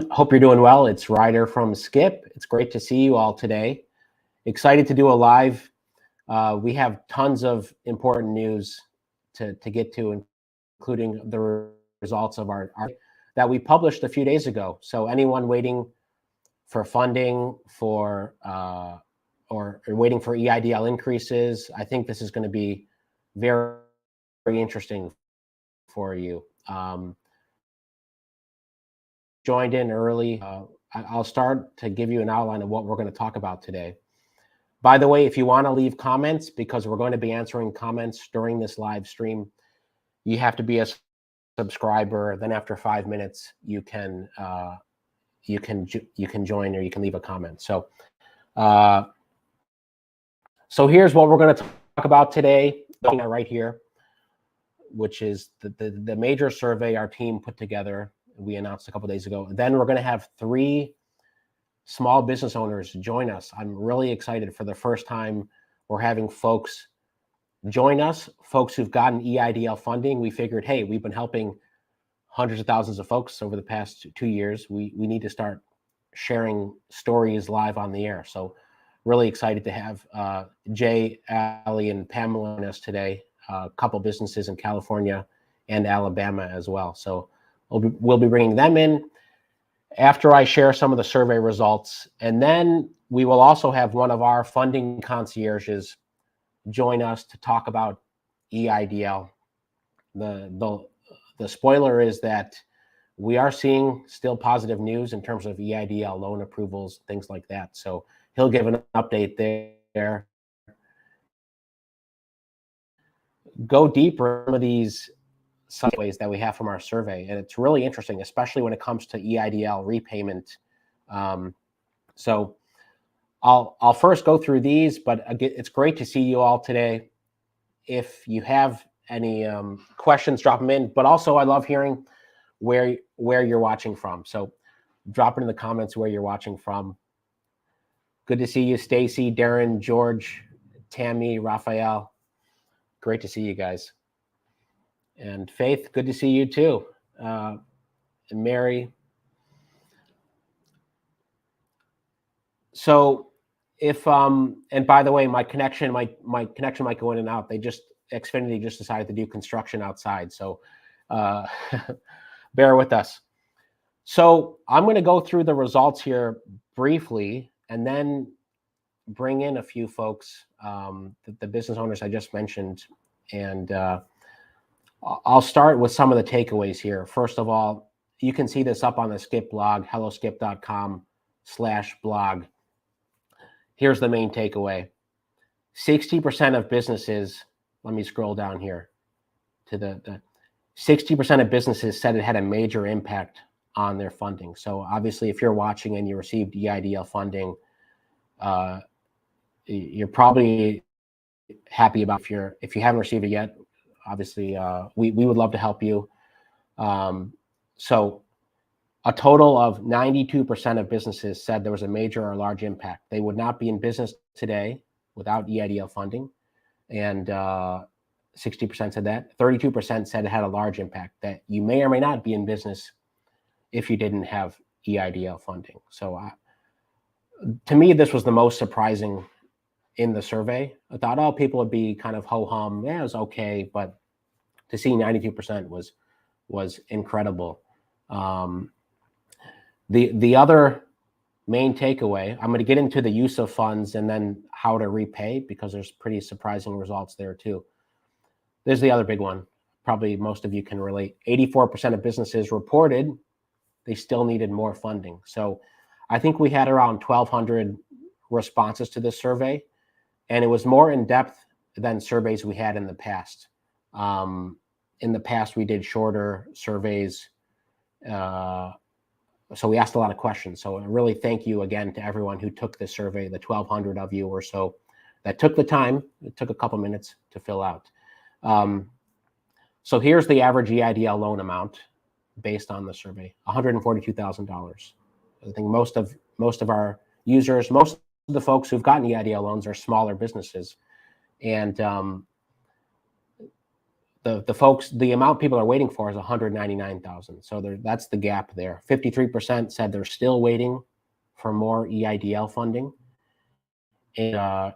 Hope you're doing well. It's Ryder from Skip. It's great to see you all today. Excited to do a live. We have tons of important news to get to, including the results of our that we published a few days ago. So anyone waiting for funding for or waiting for EIDL increases, I think this is going to be very, very interesting for you. Joined in early. I'll start to give you an outline of what we're going to talk about today. By the way, if you want to leave comments, because we're going to be answering comments during this live stream, you have to be a subscriber. Then after 5 minutes, you can join or you can leave a comment. So here's what we're going to talk about today, right here, which is the major survey our team put together. We announced a couple of days ago. Then we're going to have 3 small business owners join us. I'm really excited. For the first time, we're having folks join us, folks who've gotten EIDL funding. We figured, hey, we've been helping hundreds of thousands of folks over the past 2 years. We need to start sharing stories live on the air. So really excited to have Jay, Ali, and Pam join us today. A couple businesses in California and Alabama as well. So we'll be bringing them in after I share some of the survey results. And then we will also have one of our funding concierges join us to talk about EIDL. The spoiler is that we are seeing still positive news in terms of EIDL loan approvals, things like that. So he'll give an update there. Go deeper in some of these ways that we have from our survey, and it's really interesting, especially when it comes to EIDL repayment. So I'll first go through these, but again, it's great to see you all today. If you have any questions, drop them in. But also, I love hearing where you're watching from. So drop it in the comments where you're watching from. Good to see you, Stacy, Darren, George, Tammy, Raphael. Great to see you guys. And Faith, good to see you too. And Mary. So if and by the way, my connection might go in and out. Xfinity just decided to do construction outside, so bear with us. So I'm going to go through the results here briefly, and then bring in a few folks, the business owners I just mentioned, and I'll start with some of the takeaways here. First of all, you can see this up on the Skip blog, helloskip.com/blog. Here's the main takeaway. 60% of businesses, let me scroll down here to the 60% of businesses said it had a major impact on their funding. So obviously, if you're watching and you received EIDL funding, you're probably happy about it. If you haven't received it yet, obviously, we would love to help you. So a total of 92% of businesses said there was a major or large impact. They would not be in business today without EIDL funding. And 60% said that. 32% said it had a large impact, that you may or may not be in business if you didn't have EIDL funding. So to me, this was the most surprising in the survey. I thought, oh, people would be kind of ho-hum. Yeah, it was okay. But to see 92% was incredible. The other main takeaway, I'm going to get into the use of funds and then how to repay, because there's pretty surprising results there too. There's the other big one. Probably most of you can relate. 84% of businesses reported they still needed more funding. So I think we had around 1,200 responses to this survey, and it was more in depth than surveys we had in the past. In the past, we did shorter surveys. So we asked a lot of questions. So really thank you again to everyone who took this survey, the 1,200 of you or so that took the time. It took a couple minutes to fill out. So here's the average EIDL loan amount based on the survey, $142,000. I think most of our users, most of the folks who've gotten EIDL loans are smaller businesses. And the amount people are waiting for is 199,000. So that's the gap there. 53% said they're still waiting for more EIDL funding, and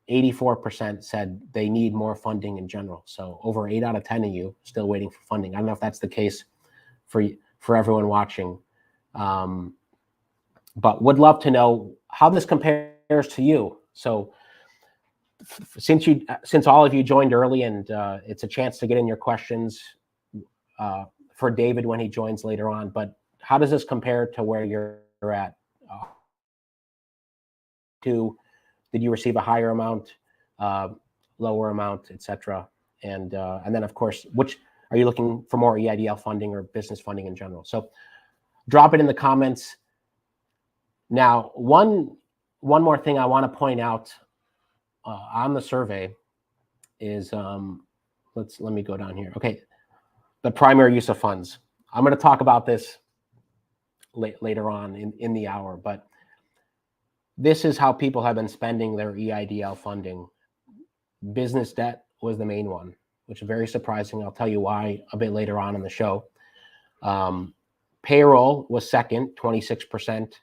84% said they need more funding in general. So over 8 out of 10 of you still waiting for funding. I don't know if that's the case for everyone watching, but would love to know how this compares to you. So since all of you joined early, and it's a chance to get in your questions for David when he joins later on, but how does this compare to where you're at? Did you receive a higher amount, lower amount, etc.? And then, of course, which are you looking for, more EIDL funding or business funding in general? So drop it in the comments. Now, one more thing I want to point out on the survey is, let me go down here. Okay, the primary use of funds. I'm going to talk about this later on in the hour, but this is how people have been spending their EIDL funding. Business debt was the main one, which is very surprising. I'll tell you why a bit later on in the show. Payroll was second, 26%,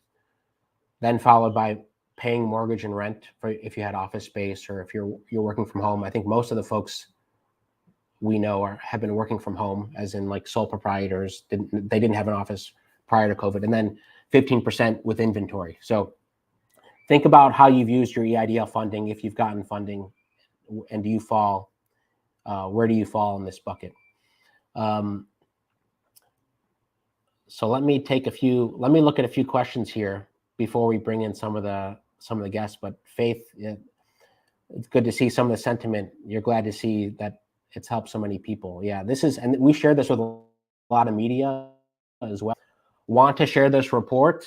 then followed by paying mortgage and rent for if you had office space or if you're working from home. I think most of the folks we know have been working from home, as in like sole proprietors. They didn't have an office prior to COVID, and then 15% with inventory. So think about how you've used your EIDL funding, if you've gotten funding, and do you fall, where do you fall in this bucket? So let me look at a few questions here before we bring in some of the guests. But Faith, it's good to see some of the sentiment. You're glad to see that it's helped so many people. Yeah, and we share this with a lot of media as well. Want to share this report?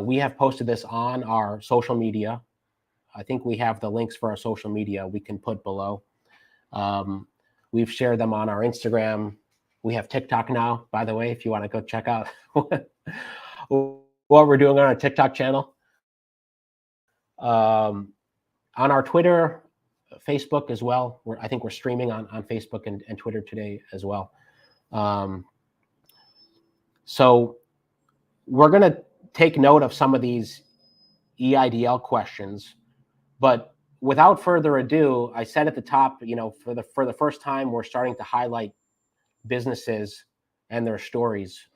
We have posted this on our social media. I think we have the links for our social media we can put below. We've shared them on our Instagram. We have TikTok now, by the way, if you want to go check out what we're doing on our TikTok channel. On our Twitter, Facebook as well. I think we're streaming on Facebook and Twitter today as well. So we're going to take note of some of these EIDL questions, but without further ado, I said at the top, for the first time, we're starting to highlight businesses and their stories.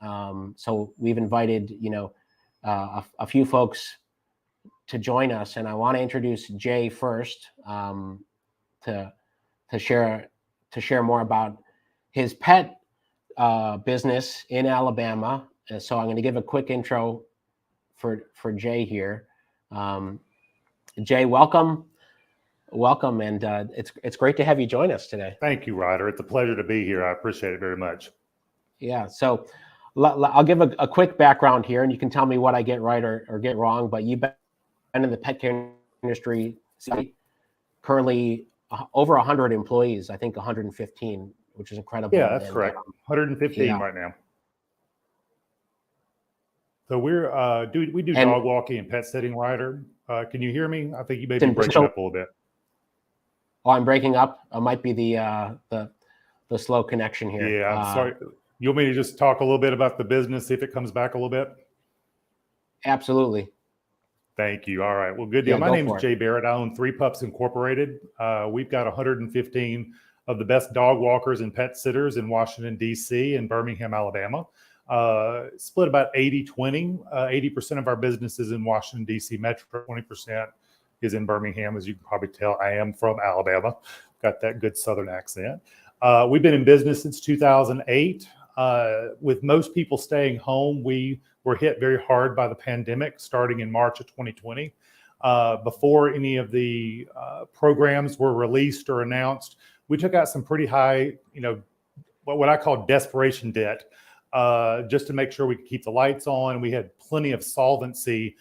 So we've invited, a few folks to join us, and I want to introduce Jay first, to share more about his pet business in Alabama. And so I'm going to give a quick intro for Jay here. Jay, welcome, and it's great to have you join us today. Thank you, Ryder. It's a pleasure to be here. I appreciate it very much. Yeah, so I'll give a quick background here, and you can tell me what I get right or get wrong. But you've been in the pet care industry, currently over 100 employees, I think 115, which is incredible. Yeah, that's correct. 115 right now. So we do dog walking and pet sitting, Ryder. Can you hear me? I think you may be breaking up a little bit. Oh, I'm breaking up. It might be the slow connection here. Yeah, I'm sorry. You want me to just talk a little bit about the business, see if it comes back a little bit? Absolutely. Thank you. All right. Well, good deal. My name is Jay Barrett. I own 3 Pups Incorporated. We've got 115 of the best dog walkers and pet sitters in Washington, D.C. and Birmingham, Alabama. Split about 80-20. 80% of our business is in Washington, D.C. metro, 20% is in Birmingham. As you can probably tell, I am from Alabama. Got that good Southern accent. We've been in business since 2008. With most people staying home, we were hit very hard by the pandemic starting in March of 2020. Before any of the programs were released or announced, we took out some pretty high, what I call desperation debt, just to make sure we could keep the lights on. We had plenty of solvency.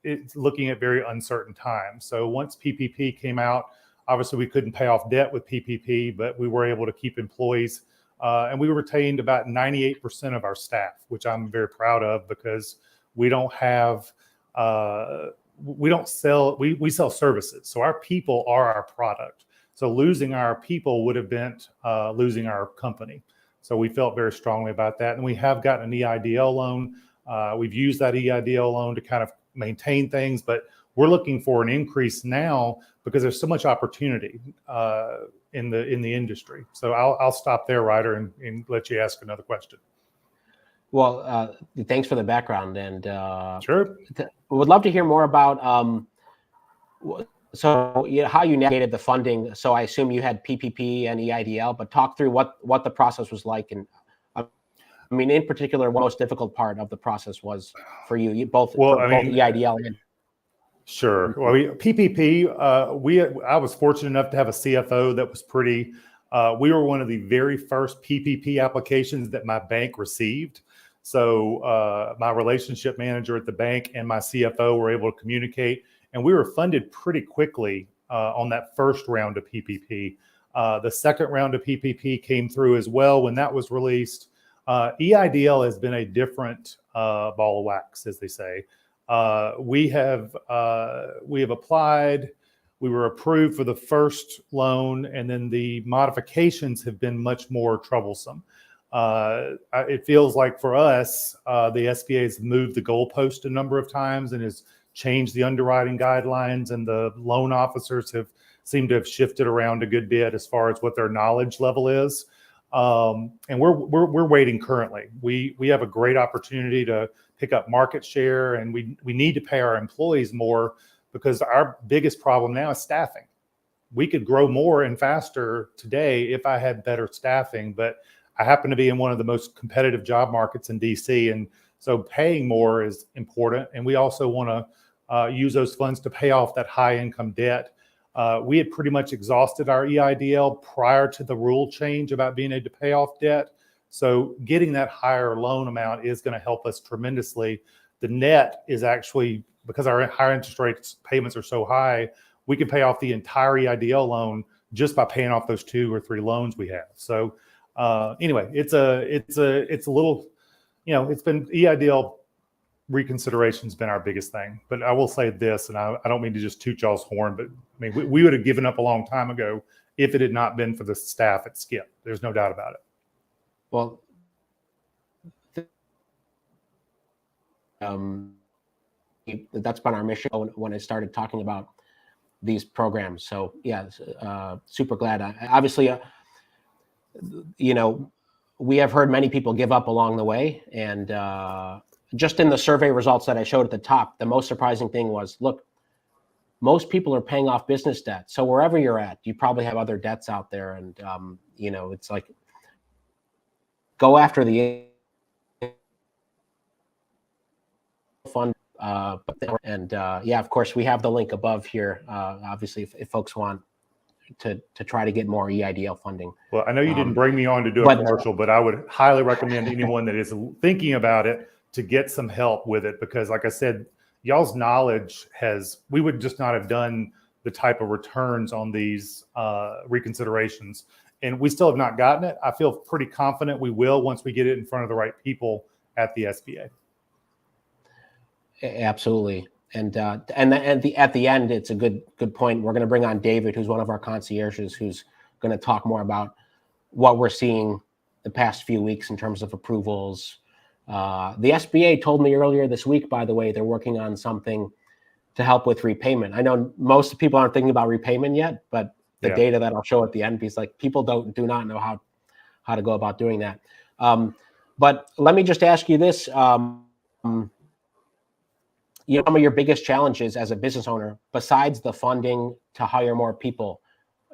It's looking at very uncertain times. So once PPP came out, obviously we couldn't pay off debt with PPP, but we were able to keep employees. And we retained about 98% of our staff, which I'm very proud of, because we don't have, we sell services. So our people are our product. So losing our people would have meant losing our company. So we felt very strongly about that. And we have gotten an EIDL loan. We've used that EIDL loan to kind of maintain things, but we're looking for an increase now because there's so much opportunity in the industry. So I'll stop there, Ryder, and let you ask another question. Well, thanks for the background, and sure. Would love to hear more about how you navigated the funding. So I assume you had PPP and EIDL, but talk through what the process was like, and I mean, in particular, what the most difficult part of the process was for you, both EIDL and. Sure. Well, PPP, I was fortunate enough to have a CFO that was pretty. We were one of the very first PPP applications that my bank received. So my relationship manager at the bank and my CFO were able to communicate, and we were funded pretty quickly on that first round of PPP. The second round of PPP came through as well when that was released. EIDL has been a different ball of wax, as they say. We have applied. We were approved for the first loan, and then the modifications have been much more troublesome. It feels like for us, the SBA has moved the goalpost a number of times and has changed the underwriting guidelines, and the loan officers have seemed to have shifted around a good bit as far as what their knowledge level is. And we're waiting currently. We have a great opportunity to pick up market share, and we need to pay our employees more because our biggest problem now is staffing. We could grow more and faster today if I had better staffing, but I happen to be in one of the most competitive job markets in DC, and so paying more is important. And we also want to use those funds to pay off that high income debt. We had pretty much exhausted our EIDL prior to the rule change about being able to pay off debt. So getting that higher loan amount is going to help us tremendously. The net is actually, because our higher interest rates payments are so high, we can pay off the entire EIDL loan just by paying off those 2 or 3 loans we have. So anyway, it's a little, it's been EIDL reconsideration has been our biggest thing. But I will say this, and I don't mean to just toot y'all's horn, but I mean, we would have given up a long time ago if it had not been for the staff at Skip. There's no doubt about it. Well, that's been our mission when I started talking about these programs. So yeah, super glad. Obviously, we have heard many people give up along the way, and just in the survey results that I showed at the top, the most surprising thing was, look, most people are paying off business debt. So wherever you're at, you probably have other debts out there, and it's like, go after the fund. Of course, we have the link above here. Obviously, if folks want to try to get more EIDL funding. Well, I know you didn't bring me on to do a commercial, but I would highly recommend anyone that is thinking about it to get some help with it, because like I said, y'all's knowledge we would just not have done the type of returns on these reconsiderations. And we still have not gotten it. I feel pretty confident we will once we get it in front of the right people at the SBA. Absolutely. And at the end, it's a good point. We're going to bring on David, who's one of our concierges, who's going to talk more about what we're seeing the past few weeks in terms of approvals. The SBA told me earlier this week, by the way, they're working on something to help with repayment. I know most people aren't thinking about repayment yet, but the data that I'll show at the end, because like people do not know how to go about doing that. But let me just ask you this. Some of your biggest challenges as a business owner, besides the funding to hire more people,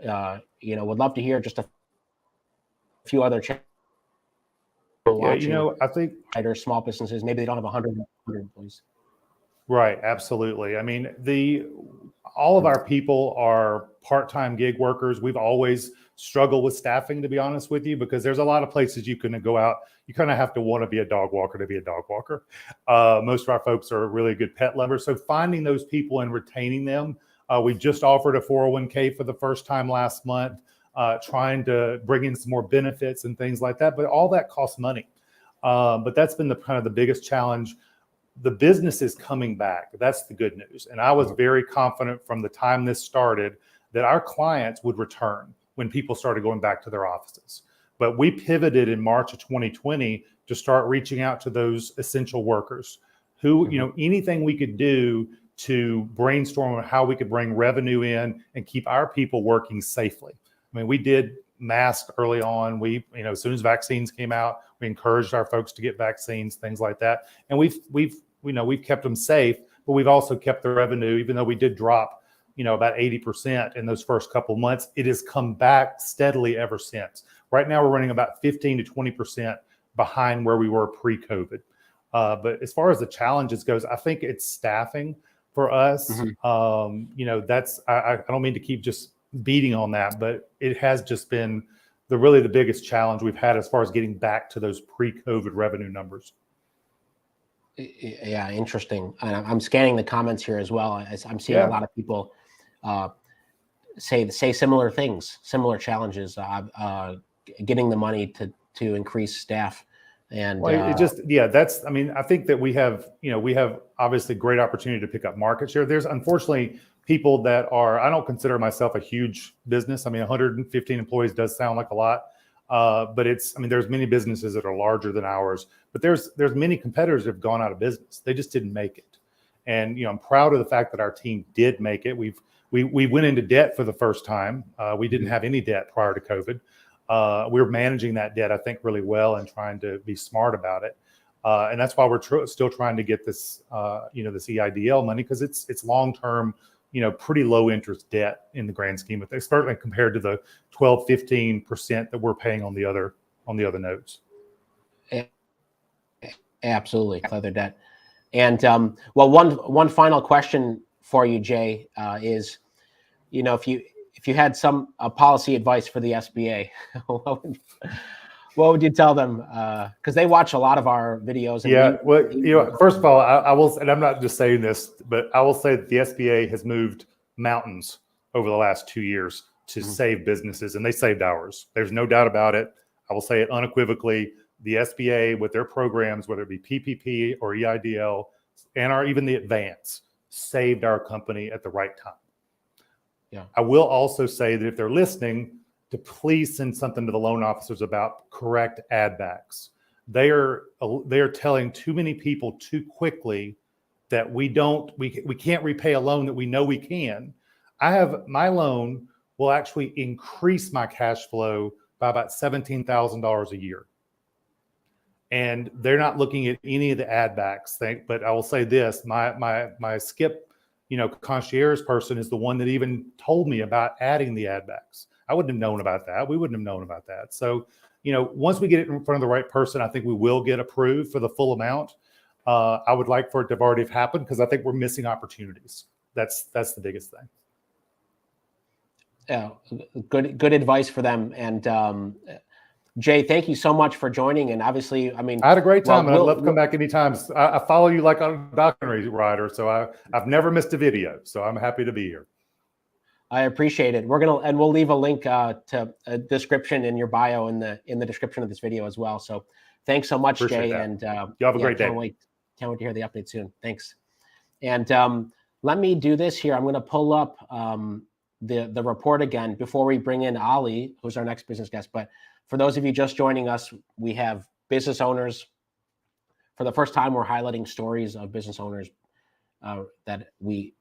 would love to hear just a few other challenges. I think small businesses, maybe they don't have 100 employees. Right. Absolutely. I mean, all of our people are part-time gig workers. We've always struggled with staffing, to be honest with you, because there's a lot of places you can go out. You kind of have to want to be a dog walker to be a dog walker. Most of our folks are really good pet lovers. So finding those people and retaining them, we just offered a 401k for the first time last month, trying to bring in some more benefits and things like that. But all that costs money. But that's been the biggest challenge. The business is coming back. That's the good news. And I was very confident from the time this started that our clients would return when people started going back to their offices. But we pivoted in March of 2020 to start reaching out to those essential workers who, anything we could do to brainstorm on how we could bring revenue in and keep our people working safely. I mean, we did masks early on. We, as soon as vaccines came out, we encouraged our folks to get vaccines, things like that. And we've kept them safe, but we've also kept the revenue, even though we did drop, about 80% in those first couple of months. It has come back steadily ever since. Right now, we're running about 15 to 20% behind where we were pre-COVID. But as far as the challenges goes, I think it's staffing for us. That's, I don't mean to keep just beating on that, but it has just been the biggest challenge we've had as far as getting back to those pre-COVID revenue numbers. Yeah, interesting. And I'm scanning the comments here as well. I'm seeing a lot of people say similar things, similar challenges, getting the money to increase staff. And I think that we have obviously great opportunity to pick up market share. There's unfortunately people that I don't consider myself a huge business. I mean, 115 employees does sound like a lot, but there's many businesses that are larger than ours, but there's many competitors that have gone out of business. They just didn't make it. And, I'm proud of the fact that our team did make it. We went into debt for the first time. We didn't have any debt prior to COVID. We're managing that debt, I think, really well and trying to be smart about it. And that's why we're still trying to get this, this EIDL money, because it's long-term, pretty low interest debt in the grand scheme of things, certainly compared to the 12, 15% that we're paying on the other notes. Absolutely. Other debt. And one final question for you, Jay, is, if you had some policy advice for the SBA, what would you tell them? Because they watch a lot of our videos. And first of all, I will, and I'm not just saying this, but I will say that the SBA has moved mountains over the last 2 years to save businesses, and they saved ours. There's no doubt about it. I will say it unequivocally. The SBA, with their programs, whether it be PPP or EIDL, and even the advance, saved our company at the right time. Yeah. I will also say that if they're listening, to please send something to the loan officers about correct add backs. They are telling too many people too quickly that we can't repay a loan that we know we can. My loan will actually increase my cash flow by about $17,000 a year. And they're not looking at any of the add backs thing, but I will say this, my skip, concierge person is the one that even told me about adding the add backs. I wouldn't have known about that. We wouldn't have known about that. So, once we get it in front of the right person, I think we will get approved for the full amount. I would like for it to have already happened, because I think we're missing opportunities. That's the biggest thing. Yeah, good advice for them. And Jay, thank you so much for joining. And obviously, I had a great time, and I'd love to come back anytime. I follow you like a documentary writer, so I've never missed a video. So I'm happy to be here. I appreciate it. We'll leave a link to a description in your bio in the description of this video as well. So thanks so much, Appreciate Jay. that. And you have a great day. Can't wait to hear the update soon. Thanks. And let me do this here. I'm going to pull up the report again before we bring in Ali, who's our next business guest. But for those of you just joining us, we have business owners. For the first time, we're highlighting stories of business owners that we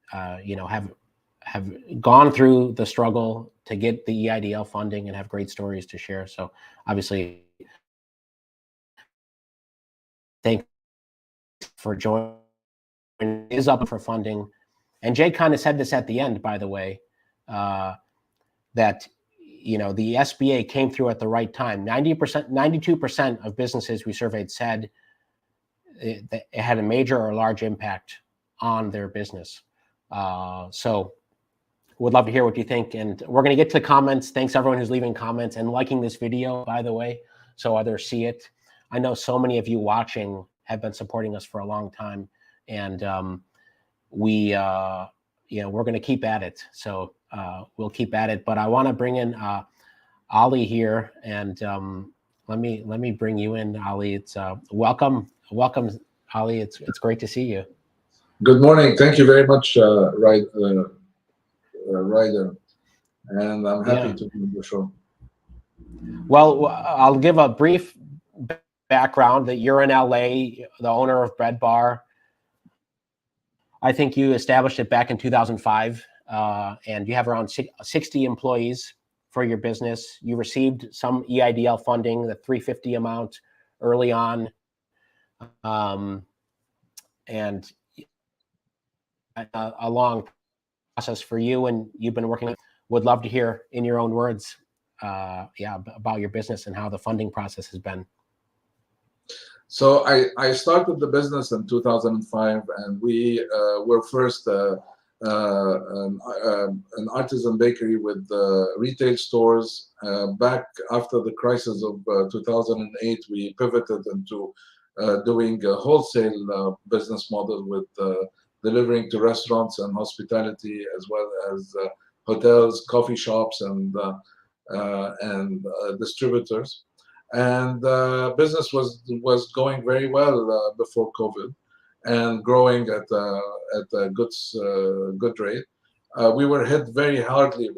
have gone through the struggle to get the EIDL funding and have great stories to share. So obviously, thanks for joining. Is up for funding. And Jay kind of said this at the end, by the way, that the SBA came through at the right time. 92% of businesses we surveyed said it had a major or large impact on their business. So would love to hear what you think. And we're going to get to comments. Thanks everyone who's leaving comments and liking this video, by the way, so others see it. I know so many of you watching have been supporting us for a long time, and we're going to keep at it. So we'll keep at it. But I want to bring in Ali here, and let me bring you in, Ali. It's welcome, Ali. It's great to see you. Good morning. Thank you very much, Ryder. and I'm happy to be on the show. Well, I'll give a brief background that you're in LA, the owner of Bread Bar. I think you established it back in 2005, and you have around 60 employees for your business. You received some EIDL funding, the 350 amount early on, and a long process for you, and you've been working. Would love to hear in your own words, about your business and how the funding process has been. So I started the business in 2005, and we were first an artisan bakery with retail stores. Back after the crisis of 2008, we pivoted into doing a wholesale business model with delivering to restaurants and hospitality, as well as hotels, coffee shops, and distributors. And business was going very well before COVID, and growing at a good rate. We were hit very hardly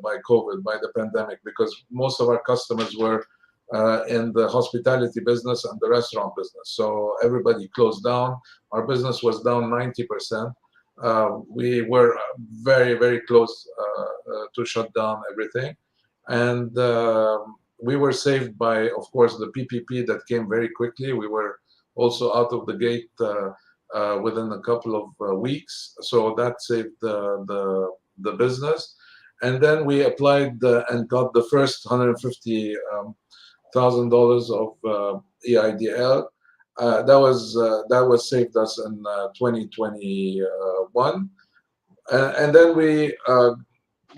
by COVID, by the pandemic, because most of our customers were in the hospitality business and the restaurant business. So everybody closed down. Our business was down 90%. We were very, very close to shut down everything. And we were saved by, of course, the PPP that came very quickly. We were also out of the gate within a couple of weeks, so that saved the business. And then we applied and got the first $150,000 of EIDL. That was saved us in 2021, and then we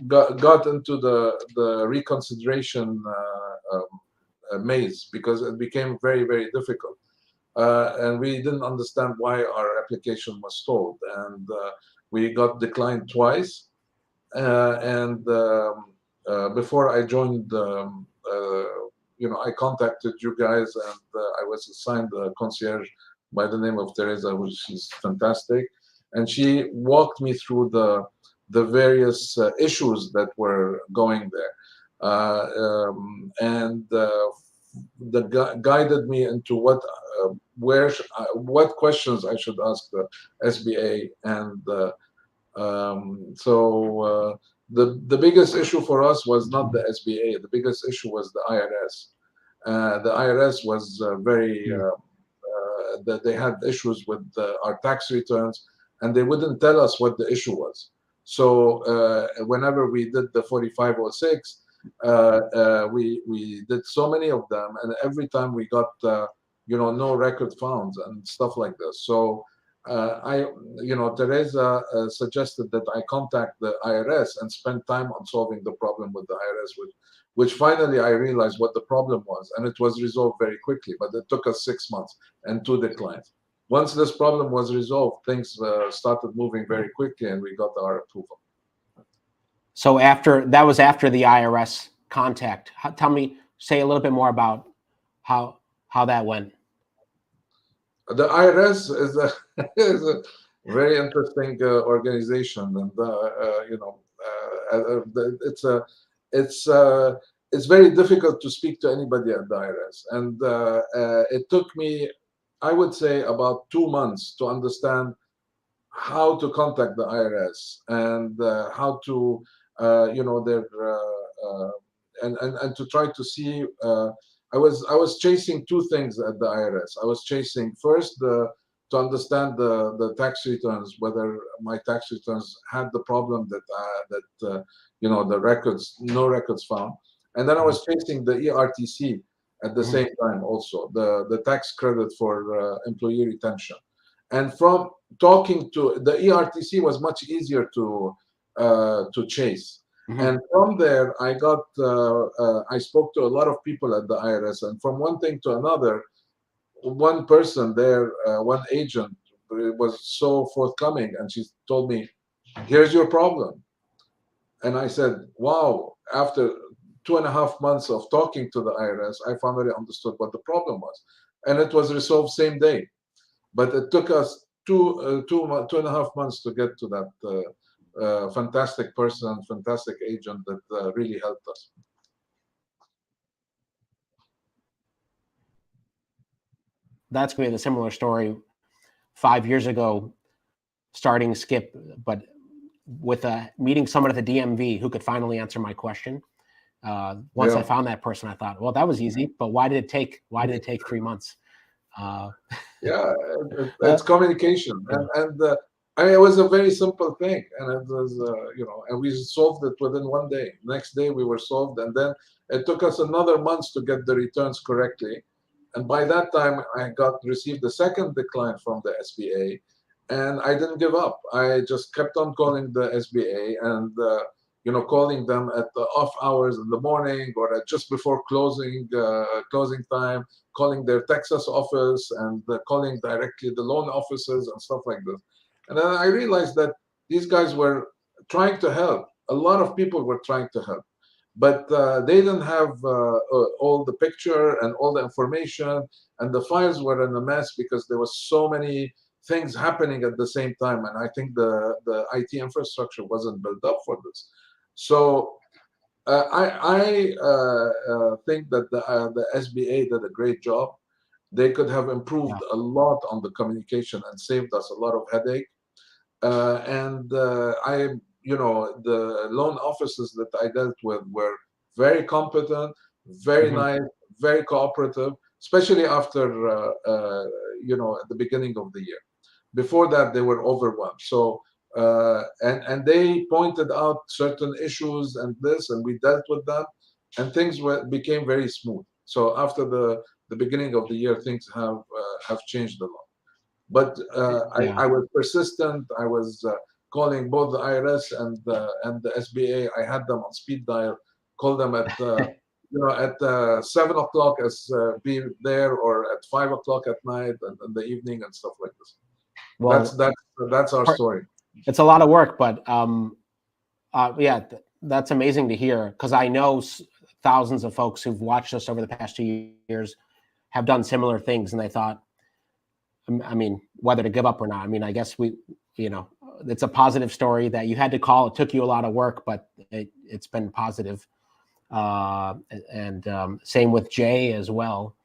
got into the reconsideration maze, because it became very, very difficult, and we didn't understand why our application was stalled, and we got declined twice. And before I joined, I contacted you guys, and I was assigned a concierge by the name of Teresa, which is fantastic, and she walked me through the various issues that were going there, and guided me into what questions I should ask the SBA. And so the biggest issue for us was not the SBA. The biggest issue was the IRS. The IRS was that they had issues with our tax returns, and they wouldn't tell us what the issue was. So whenever we did the 4506, we did so many of them, and every time we got no record found and stuff like this. So Teresa suggested that I contact the IRS and spend time on solving the problem with the IRS, which finally I realized what the problem was, and it was resolved very quickly. But it took us 6 months and 2 declines. Once this problem was resolved, things started moving very quickly, and we got our approval. So after the IRS contact, say a little bit more about how that went. The IRS is a very interesting organization, and it's very difficult to speak to anybody at the IRS, and it took me, I would say, about 2 months to understand how to contact the IRS, and how to, and to try to see. I was chasing 2 things at the IRS. I was chasing first to understand the tax returns, whether my tax returns had the problem that the records, no records found, and then I was chasing the ERTC at the same time, also the tax credit for employee retention. And from talking to the ERTC was much easier to chase. And from there, I spoke to a lot of people at the IRS, and from one thing to another, one person there, one agent, was so forthcoming, and she told me, "Here's your problem." And I said, "Wow!" After 2.5 months of talking to the IRS, I finally understood what the problem was, and it was resolved same day. But it took us 2.5 months to get to that fantastic person, fantastic agent that really helped us. That's going to be a similar story. 5 years ago, starting Skip, but with meeting someone at the DMV who could finally answer my question. Once I found that person, I thought, well, that was easy, but why did it take 3 months? Yeah, it's communication, and I mean, it was a very simple thing, and it was and we solved it within one day. Next day we were solved, and then it took us another month to get the returns correctly. And by that time, I received the second decline from the SBA, and I didn't give up. I just kept on calling the SBA and calling them at the off hours in the morning or just before closing time, calling their Texas office and calling directly the loan offices and stuff like this. And then I realized that these guys were trying to help. A lot of people were trying to help, but they didn't have all the picture and all the information, and the files were in a mess because there was so many things happening at the same time. And I think the IT infrastructure wasn't built up for this. So I think that the SBA did a great job. They could have improved a lot on the communication and saved us a lot of headache. The loan offices that I dealt with were very competent, very nice, very cooperative, especially after, at the beginning of the year. Before that, they were overwhelmed. So, and they pointed out certain issues and we dealt with them, and things became very smooth. So after the beginning of the year, things have changed a lot. But I was persistent. I was calling both the IRS and the SBA. I had them on speed dial. Call them at at 7 o'clock as be there, or at 5 o'clock at night and in the evening and stuff like this. Well, that's our story. It's a lot of work, but that's amazing to hear, because I know thousands of folks who've watched us over the past 2 years have done similar things, and they thought, I mean, whether to give up or not. I mean, I guess it's a positive story that you had to call. It took you a lot of work, but it's been positive. And same with Jay as well.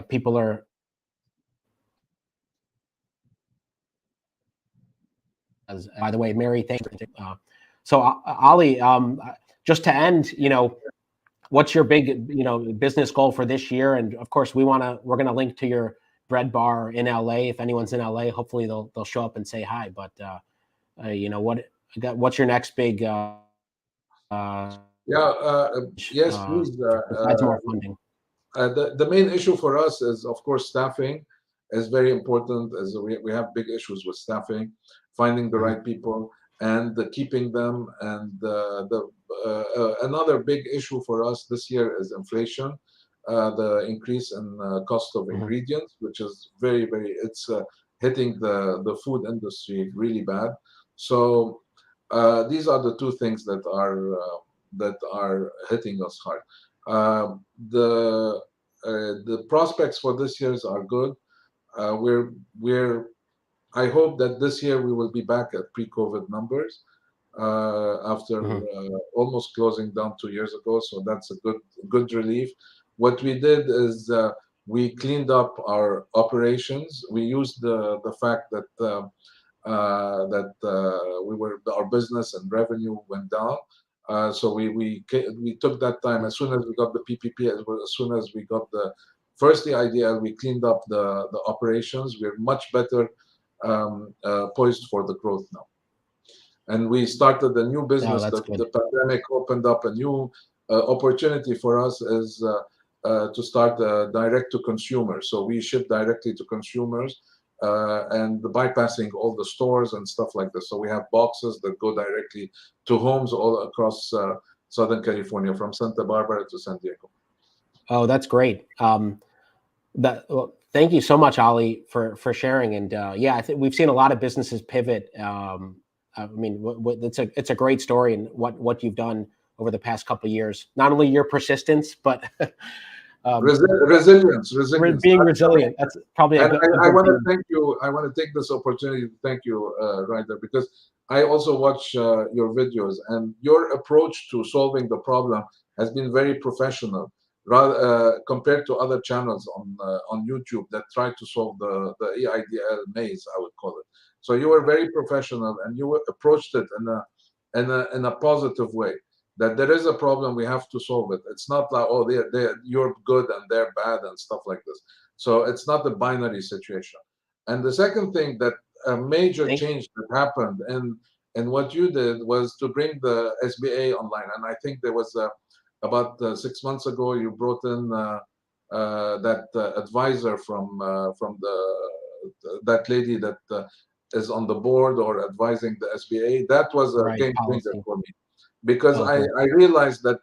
People are. By the way, Mary, thank you. So Ali, just to end, what's your big, business goal for this year? And of course, we're going to link to your bread bar in LA. If anyone's in LA, hopefully they'll show up and say hi. But what's your next big? Yes, please. Besides more funding. The main issue for us is, of course, staffing is very important. As we have big issues with staffing, finding the right people and keeping them. And another big issue for us this year is inflation, the increase in cost of ingredients, which is very, very, it's hitting the food industry really bad. So these are the two things that are hitting us hard. The prospects for this year are good. I hope that this year we will be back at pre-COVID numbers after almost closing down 2 years ago. So that's a good relief. What we did is we cleaned up our operations. We used the fact that our business and revenue went down. So we took that time as soon as we got the PPP, as soon as we got the EIDL, we cleaned up the operations. We're much better poised for the growth now. And we started a new business. The pandemic opened up a new opportunity for us is to start direct to consumer. So we ship directly to consumers and bypassing all the stores and stuff like this. So we have boxes that go directly to homes all across Southern California, from Santa Barbara to San Diego. Oh, that's great. Thank you so much, Ali, for sharing. And I think we've seen a lot of businesses pivot. I mean, it's a great story, and what you've done over the past couple of years. Not only your persistence, but Resilience. Being resilient. That's probably a good I want to thing. thank you. I want to take this opportunity to thank you, Ryder, because I also watch your videos, and your approach to solving the problem has been very professional, rather compared to other channels on YouTube that try to solve the EIDL maze, I would call it. So you were very professional, and you approached it in a positive way. That there is a problem, we have to solve it. It's not like, oh, you're good and they're bad and stuff like this. So it's not a binary situation. And the second thing, that a major change that happened in what you did was to bring the SBA online. And I think there was about 6 months ago, you brought in that advisor from that lady that is on the board or advising the SBA. That was a game changer for me, because I realized that,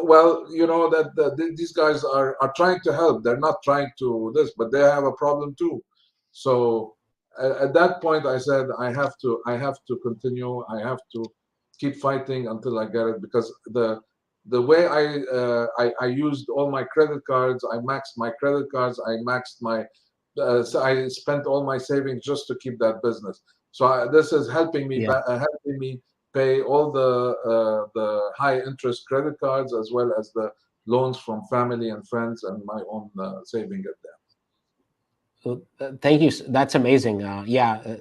well, you know, that these guys are trying to help. They're not trying to this, but they have a problem too. So at that point, I said, I have to continue. I have to keep fighting until I get it, because the way I used all my credit cards, I maxed my credit cards, I maxed my so I spent all my savings just to keep that business. So this is helping me pay all the high interest credit cards, as well as the loans from family and friends, and my own saving at them. Well, thank you. That's amazing.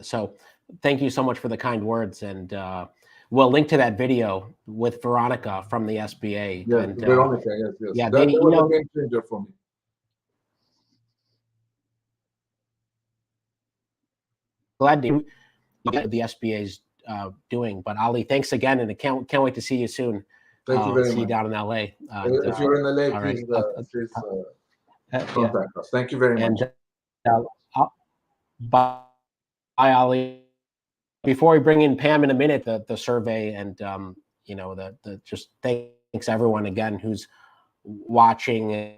So thank you so much for the kind words, and we'll link to that video with Veronica from the SBA. Yeah, and, Veronica, yes. Yeah, that was a game changer for me. Glad to get the SBA's doing. But Ali, thanks again, and I can't wait to see you soon. Thank you very much. See you down in LA. If you're in LA, please, contact us. Thank you very much. Bye, Ali. Before we bring in Pam in a minute, the survey, and you know, the just thanks everyone again who's watching.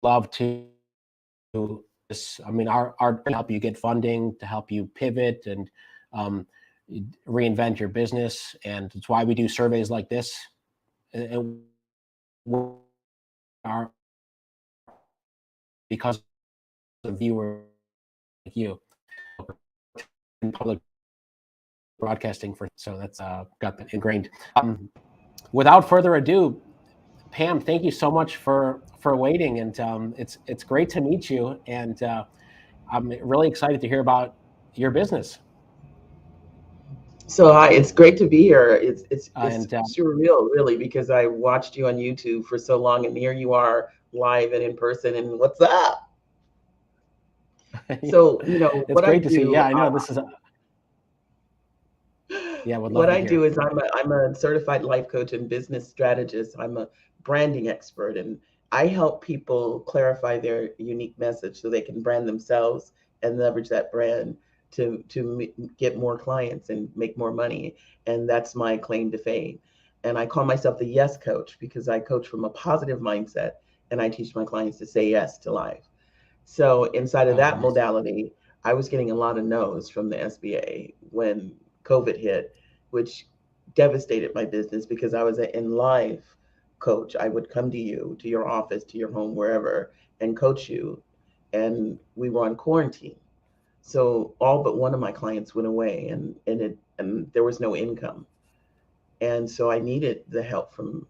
Love to. I mean, our help you get funding, to help you pivot and reinvent your business, and it's why we do surveys like this. And because of viewers like you in public broadcasting so that's got that ingrained. Without further ado, Pam, thank you so much for waiting, and it's great to meet you, and I'm really excited to hear about your business. So hi, it's great to be here. It's surreal, really, because I watched you on YouTube for so long, and here you are live and in person, and what's up? So, you know, it's great to see. Yeah, I know this is. Yeah, what I do is I'm a certified life coach and business strategist. I'm a branding expert, and I help people clarify their unique message so they can brand themselves and leverage that brand to get more clients and make more money. And that's my claim to fame. And I call myself the yes coach, because I coach from a positive mindset, and I teach my clients to say yes to life. So inside of that modality, I was getting a lot of no's from the SBA when COVID hit, which devastated my business, because I was in live coach. I would come to you, to your office, to your home, wherever, and coach you. And we were on quarantine. So all but one of my clients went away, and there was no income. And so I needed the help from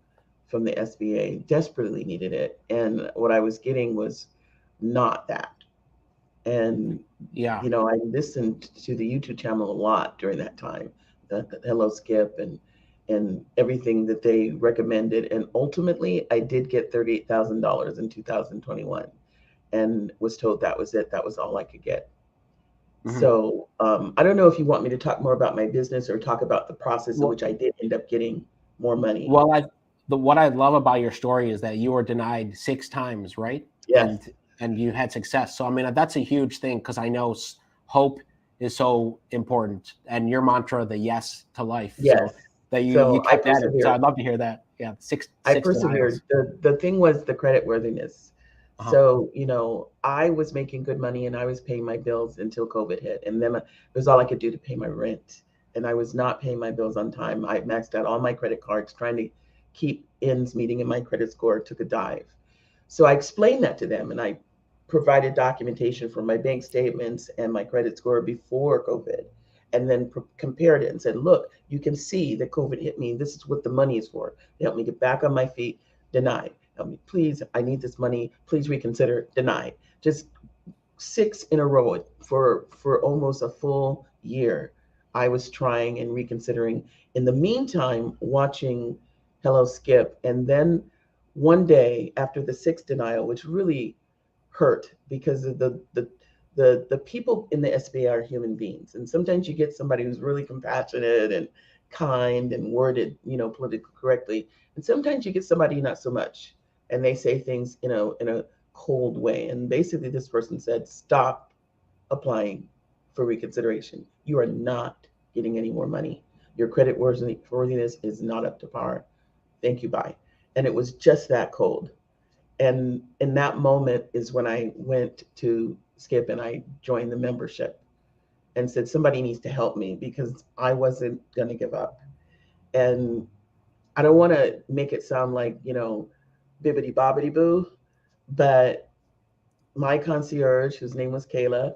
the SBA, desperately needed it. And what I was getting was not that. And yeah, you know, I listened to the YouTube channel a lot during that time, the Hello Skip and everything that they recommended. And ultimately, I did get $38,000 in 2021, and was told that was it. That was all I could get. Mm-hmm. So I don't know if you want me to talk more about my business or talk about the process in which I did end up getting more money. Well, what I love about your story is that you were denied 6 times, right? Yes. And you had success. So, I mean, that's a huge thing, because I know hope is so important, and your mantra, the yes to life. Yes. So that you kept at it. So I'd love to hear that. Yeah. I persevered. The thing was the credit worthiness. Uh-huh. So, you know, I was making good money, and I was paying my bills until COVID hit. And then it was all I could do to pay my rent. And I was not paying my bills on time. I maxed out all my credit cards trying to keep ends meeting and my credit score took a dive. So I explained that to them, and I provided documentation for my bank statements and my credit score before COVID, and then compared it and said, look, you can see that COVID hit me. This is what the money is for. To help me get back on my feet. Denied. Help me, please, I need this money. Please reconsider. Denied. Just 6 in a row for almost a full year. I was trying and reconsidering. In the meantime, watching Hello Skip, and then one day after the 6th denial, which really hurt because of the people in the SBA are human beings, and sometimes you get somebody who's really compassionate and kind and worded, politically correctly, and sometimes you get somebody not so much, and they say things, in a cold way. And basically, this person said, "Stop applying for reconsideration. You are not getting any more money. Your credit worthiness is not up to par. Thank you, bye." And it was just that cold. And in that moment is when I went to Skip and I joined the membership and said, somebody needs to help me, because I wasn't going to give up. And I don't want to make it sound like, bibbity bobbity boo, but my concierge, whose name was Kayla,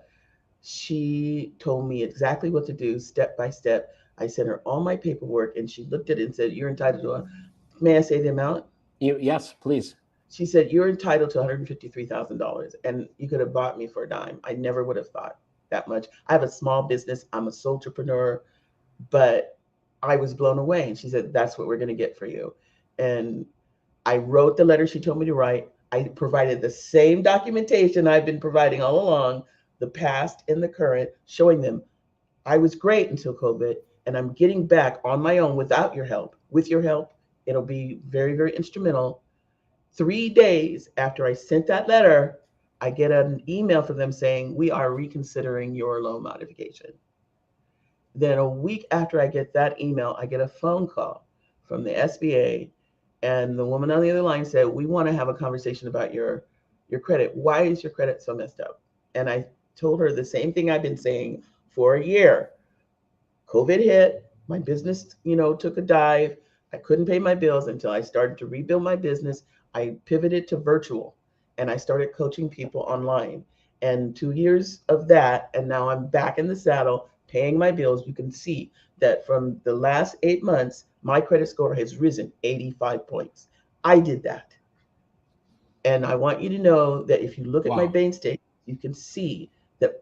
she told me exactly what to do step by step. I sent her all my paperwork, and she looked at it and said, "You're entitled to may I say the amount?" Yes, please. She said, "You're entitled to $153,000, and you could have bought me for a dime." I never would have thought that much. I have a small business. I'm a sole entrepreneur, but I was blown away. And she said, "That's what we're going to get for you." And I wrote the letter she told me to write. I provided the same documentation I've been providing all along, the past and the current, showing them I was great until COVID, and I'm getting back on my own without your help. With your help, it'll be very, very instrumental. 3 days after I sent that letter, I get an email from them saying, "We are reconsidering your loan modification." Then a week after I get that email, I get a phone call from the SBA, and the woman on the other line said, "We want to have a conversation about your credit. Why is your credit so messed up?" And I told her the same thing I've been saying for a year. COVID hit, my business, took a dive. I couldn't pay my bills until I started to rebuild my business. I pivoted to virtual, and I started coaching people online. And 2 years of that, and now I'm back in the saddle paying my bills. You can see that from the last 8 months, my credit score has risen 85 points. I did that. And I want you to know that if you look at my bank statement, you can see that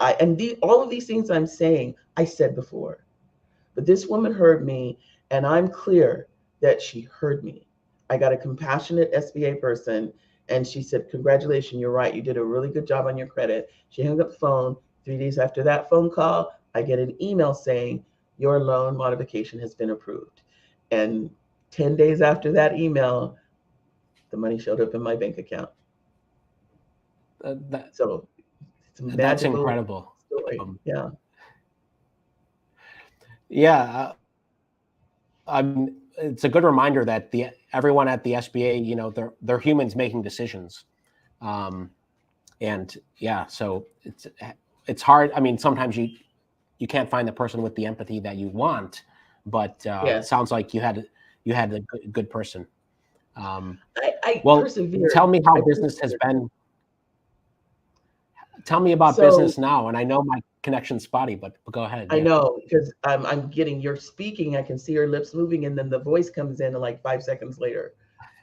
all of these things I'm saying, I said before. But this woman heard me, and I'm clear that she heard me. I got a compassionate SBA person, and she said, "Congratulations, you're right. You did a really good job on your credit." She hung up the phone. 3 days after that phone call, I get an email saying, "Your loan modification has been approved." And 10 days after that email, the money showed up in my bank account. So it's a magical That's incredible story. Yeah. Yeah. It's a good reminder that everyone at the SBA, they're humans making decisions. And yeah, so it's hard. I mean, sometimes you can't find the person with the empathy that you want, but it sounds like you had a good person. I well, persevered. Tell me how business has been. Tell me about business now. And I know my connection's spotty, but go ahead. I know, because I'm getting, you're speaking, I can see your lips moving, and then the voice comes in like 5 seconds later.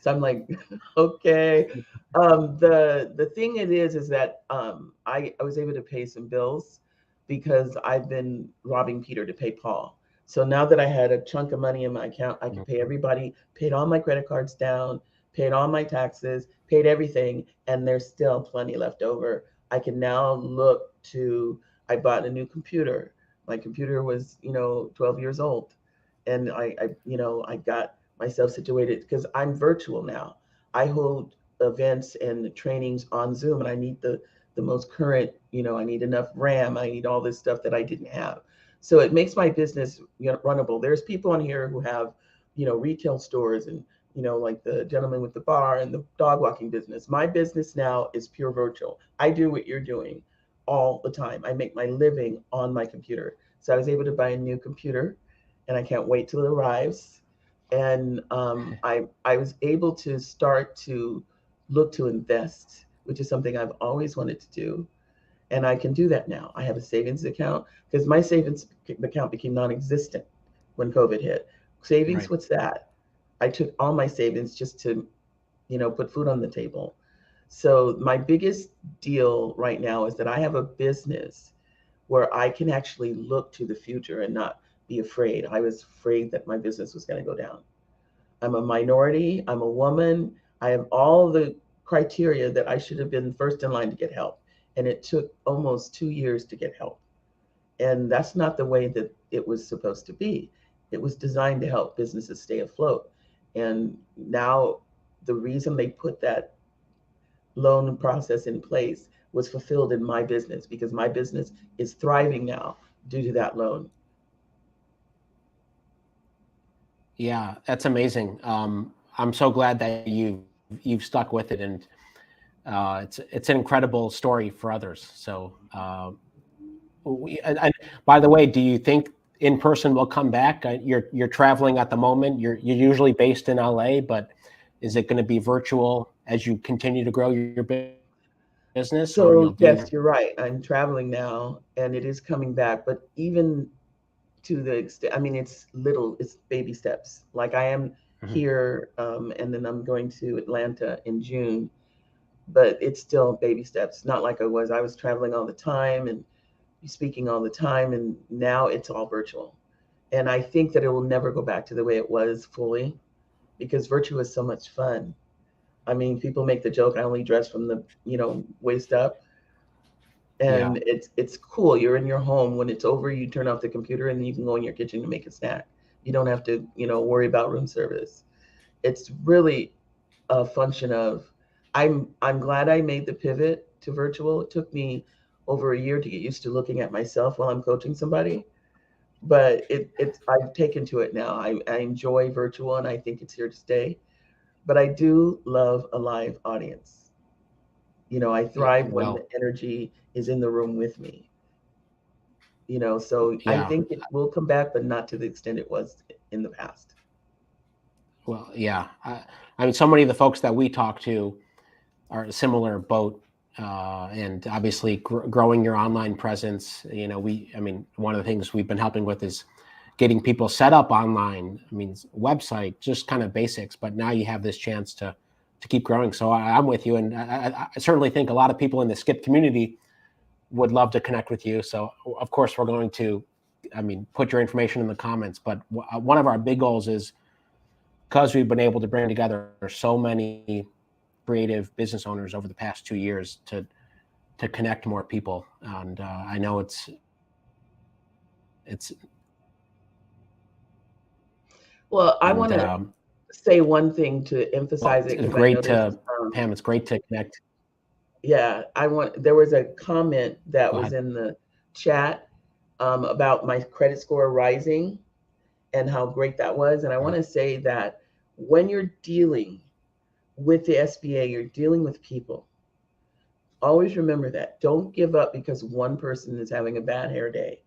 So I'm like, okay. The thing is that I was able to pay some bills because I've been robbing Peter to pay Paul. So now that I had a chunk of money in my account, I could pay everybody, paid all my credit cards down, paid all my taxes, paid everything, and there's still plenty left over. I can now look to, I bought a new computer. My computer was, 12 years old. And I got myself situated because I'm virtual now. I hold events and trainings on Zoom, and I need the most current, I need enough RAM. I need all this stuff that I didn't have. So it makes my business runnable. There's people on here who have, retail stores and, like the gentleman with the bar and the dog walking business. My business now is pure virtual. I do what you're doing all the time. I make my living on my computer. So I was able to buy a new computer, and I can't wait till it arrives. And I was able to start to look to invest, which is something I've always wanted to do. And I can do that now. I have a savings account because my savings account became non-existent when COVID hit. Savings, Right. what's that? I took all my savings just to, put food on the table. So my biggest deal right now is that I have a business where I can actually look to the future and not be afraid. I was afraid that my business was going to go down. I'm a minority, I'm a woman, I have all the criteria that I should have been first in line to get help. And it took almost 2 years to get help. And that's not the way that it was supposed to be. It was designed to help businesses stay afloat. And now the reason they put that loan process in place was fulfilled in my business, because my business is thriving now due to that loan. Yeah, that's amazing. I'm so glad that you've stuck with it, and it's an incredible story for others. So, and by the way, do you think in person will come back? You're traveling at the moment. You're usually based in LA, but is it going to be virtual as you continue to grow your business, or you'll So do? yes, you're right. I'm traveling now, and it is coming back. But even to the extent, I mean, it's baby steps. Like I am here, and then I'm going to Atlanta in June, but it's still baby steps. Not like I was traveling all the time and speaking all the time, and now it's all virtual. And I think that it will never go back to the way it was fully, because virtual is so much fun. I mean, people make the joke, I only dress from the, waist up. And it's cool. You're in your home. When it's over, you turn off the computer and then you can go in your kitchen to make a snack. You don't have to, worry about room service. It's really a function of, I'm glad I made the pivot to virtual. It took me over a year to get used to looking at myself while I'm coaching somebody, but I've taken to it now. I enjoy virtual, and I think it's here to stay. But I do love a live audience. I thrive when the energy is in the room with me. So I think it will come back, but not to the extent it was in the past. Well, yeah. I mean, so many of the folks that we talk to are a similar boat, and obviously growing your online presence. One of the things we've been helping with is getting people set up online. I mean, website, just kind of basics, but now you have this chance to keep growing. So I'm with you. And I certainly think a lot of people in the Skip community would love to connect with you. So of course we're going to, put your information in the comments, but one of our big goals is, because we've been able to bring together so many creative business owners over the past 2 years to connect more people. And I know it's well, I want to say one thing to emphasize it, it's because great I noticed, Pam, it's great to connect. Yeah, there was a comment that was in the chat about my credit score rising and how great that was. And I want to say that when you're dealing with the SBA, you're dealing with people. Always remember that. Don't give up because one person is having a bad hair day.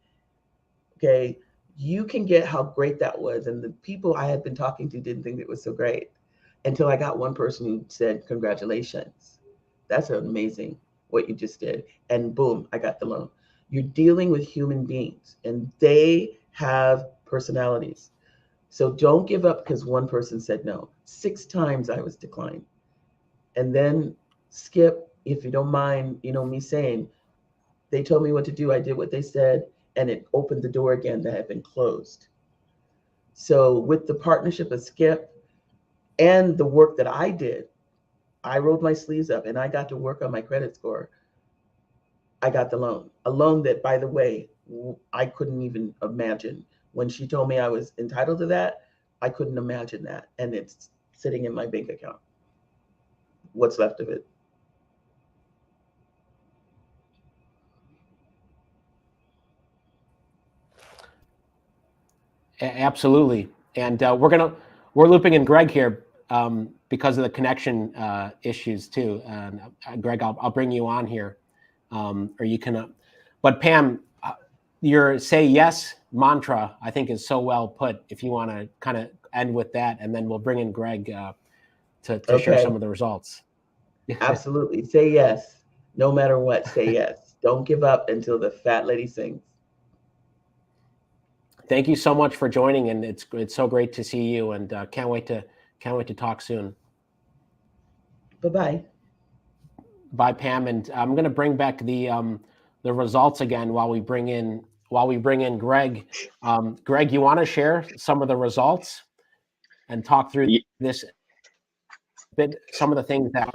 Okay. You can get how great that was. And the people I had been talking to didn't think it was so great until I got one person who said, congratulations. That's amazing what you just did. And boom, I got the loan. You're dealing with human beings, and they have personalities. So don't give up because one person said no. 6 times I was declined. And then Skip, if you don't mind, me saying, they told me what to do. I did what they said, and it opened the door again that had been closed. So with the partnership of Skip and the work that I did, I rolled my sleeves up and I got to work on my credit score. I got the loan, a loan that, by the way, I couldn't even imagine. When she told me I was entitled to that, I couldn't imagine that. And it's sitting in my bank account, what's left of it. Absolutely. And we're looping in Greg here because of the connection issues too. Greg, I'll bring you on here, or you can. But Pam, your say yes mantra, I think, is so well put. If you want to kind of end with that, and then we'll bring in Greg to share some of the results. Absolutely. Say yes. No matter what, say yes. Don't give up until the fat lady sings. Thank you so much for joining, and it's so great to see you, and can't wait to talk soon. Bye-bye. Bye, Pam, and I'm going to bring back the results again while we bring in Greg. Greg, you want to share some of the results and talk through this bit, some of the things that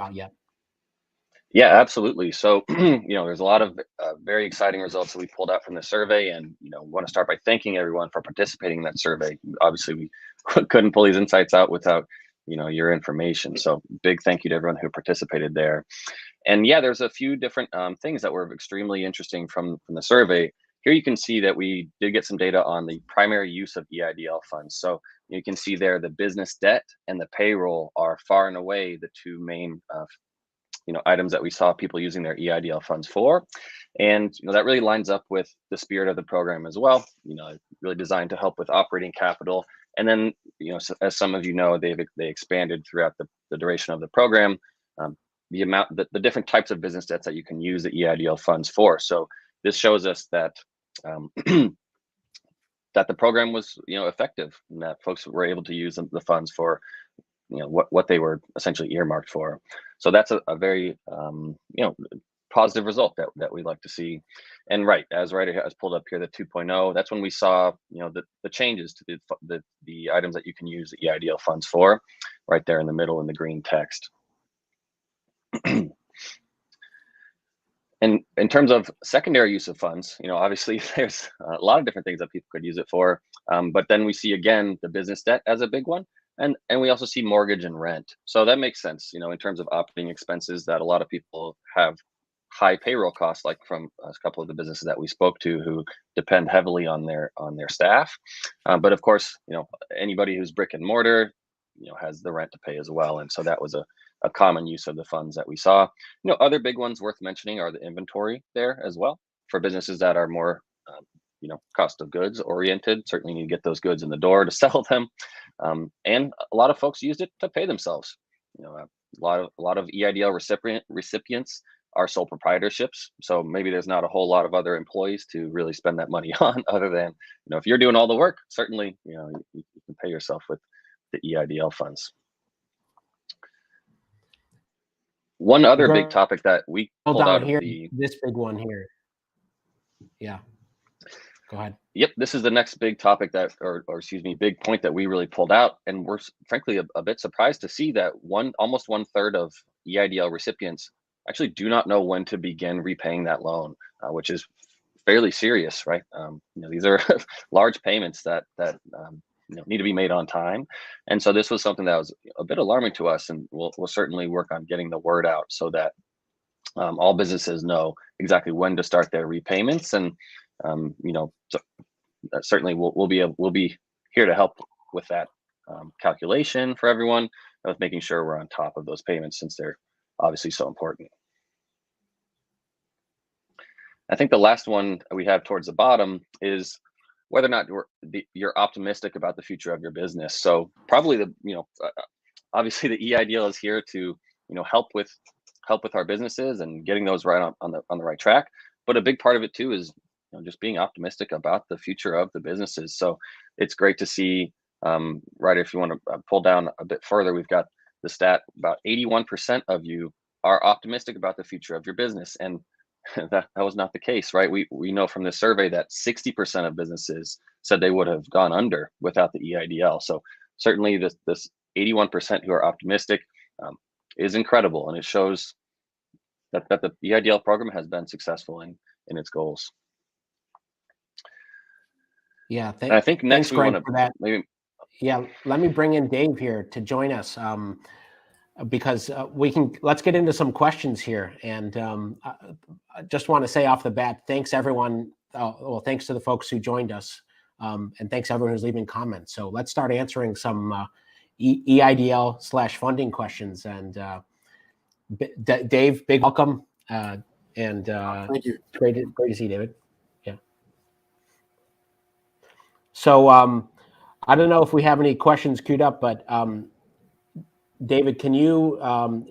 Yeah, absolutely. So, there's a lot of very exciting results that we pulled out from the survey, and want to start by thanking everyone for participating in that survey. Obviously, we couldn't pull these insights out without your information. So, big thank you to everyone who participated there. And yeah, there's a few different things that were extremely interesting from the survey. Here you can see that we did get some data on the primary use of EIDL funds. So you can see there the business debt and the payroll are far and away the two main items that we saw people using their EIDL funds for. And that really lines up with the spirit of the program as well. Really designed to help with operating capital. And then, as some of they expanded throughout the duration of the program. The different types of business debts that you can use the EIDL funds for. So this shows us that that the program was effective, and that folks were able to use the funds for what they were essentially earmarked for. So that's a very positive result that we like to see. And as Ryder has pulled up here, the 2.0, that's when we saw the changes to the items that you can use the EIDL funds for, right there in the middle in the green text. And in terms of secondary use of funds, obviously there's a lot of different things that people could use it for. But then we see again the business debt as a big one, and we also see mortgage and rent. So that makes sense, in terms of operating expenses, that a lot of people have high payroll costs, like from a couple of the businesses that we spoke to who depend heavily on their staff. But of course, anybody who's brick and mortar, has the rent to pay as well. And so that was a common use of the funds that we saw. Other big ones worth mentioning are the inventory there as well for businesses that are more, cost of goods oriented. Certainly need to get those goods in the door to sell them. And a lot of folks used it to pay themselves. A lot of EIDL recipients are sole proprietorships. So maybe there's not a whole lot of other employees to really spend that money on, other than, if you're doing all the work, certainly, you can pay yourself with the EIDL funds. One other big topic that we pulled out here, of this big one here. Yeah, go ahead. Yep, this is the next big topic big point that we really pulled out, and we're frankly a bit surprised to see that almost 1/3 of EIDL recipients actually do not know when to begin repaying that loan, which is fairly serious, right? These are large payments that need to be made on time. And so this was something that was a bit alarming to us, and we'll certainly work on getting the word out so that all businesses know exactly when to start their repayments. And so certainly we'll be here to help with that calculation for everyone, of making sure we're on top of those payments, since they're obviously so important. I think the last one we have towards the bottom is whether or not you're optimistic about the future of your business. So probably obviously the EIDL is here to help with our businesses and getting those right on the right track. But a big part of it too is just being optimistic about the future of the businesses. So it's great to see. Right, if you want to pull down a bit further, we've got the stat about 81% of you are optimistic about the future of your business, and that was not the case, right? We know from this survey that 60% of businesses said they would have gone under without the EIDL. So certainly this 81% who are optimistic is incredible, and it shows that the EIDL program has been successful in its goals. Yeah, I think next we want to maybe. Yeah, let me bring in Dave here to join us. Because let's get into some questions here. And I just want to say off the bat, thanks everyone. Well, thanks to the folks who joined us, and thanks everyone who's leaving comments. So let's start answering some EIDL/funding questions. And Dave, big welcome. And thank you. Great to see you, David. Yeah. So I don't know if we have any questions queued up, but David, can you